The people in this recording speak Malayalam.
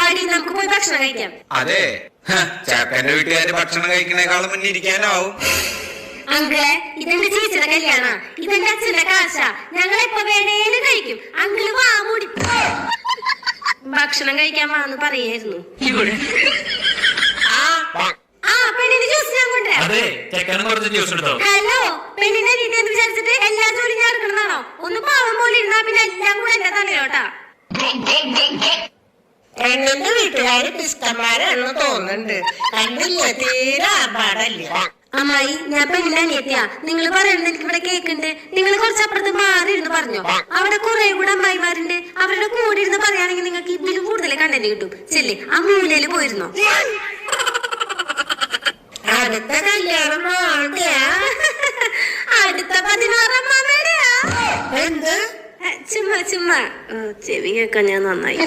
വാടി നമുക്ക് പോയി ഭക്ഷണം കഴിക്കാം. അതെ, ചാക്കന്റെ വീട്ടുകാര് ഭക്ഷണം കഴിക്കണേക്കാളും മുന്നേ ഇരിക്കാനാവും. അങ്കിളെ, ഇതെന്റെ ചേച്ചിയുടെ കല്യാണ, ഇതെന്റെ അച്ഛന്റെ കാശ, ഞങ്ങളെപ്പോ വേണേലും കഴിക്കും. അങ്കിള് വാ മൂടി. ഭക്ഷണം കഴിക്കാൻ വാന്ന് പറയായിരുന്നു. പെണ്ണിന്റെ ജ്യൂസ് ഞാൻ കൊണ്ടുവരാം. ഹലോ, പെണ്ണിന്റെ രീതിയെന്ന് വിചാരിച്ചിട്ട് എല്ലാ ജോലി ഞാൻ എടുക്കണമെന്നാണോ? ഒന്ന് പാവം പോലെ ഇരുന്നാ പിന്നെ എല്ലാം കൂടെ എന്റെ തലയോട്ടാ. പെണ്ണിന്റെ വീട്ടുകാര് പിസ്തന്മാരാണെന്ന് തോന്നുന്നുണ്ട്. കണ്ടില്ല, തീരെ ആർഭാടല്ല. അമ്മായി, ഞാൻ പെണ്ണിന്റെ അനിയത്തിയാ. നിങ്ങൾ പറയുന്നത് എനിക്ക് ഇവിടെ കേക്കുണ്ട്. നിങ്ങൾ കുറച്ചപ്പുറത്ത് മാറി ഇരുന്ന് പറഞ്ഞോ. അവിടെ കുറെ കൂടെ അമ്മായിമാരുണ്ട്. അവരുടെ കൂടെ ഇരുന്ന് പറയുകയാണെങ്കിൽ നിങ്ങൾക്ക് ഇതിലും കൂടുതൽ കണ്ടന്റ് കിട്ടും. ചെല്ലേ, ആ മൂലയില് പോയിരുന്നോ? അടുത്ത കല്യാണം അടുത്ത 16 എന്ത്? ചുമ്മാ ചെവി കേൾക്കാൻ ഞാൻ നന്നായി.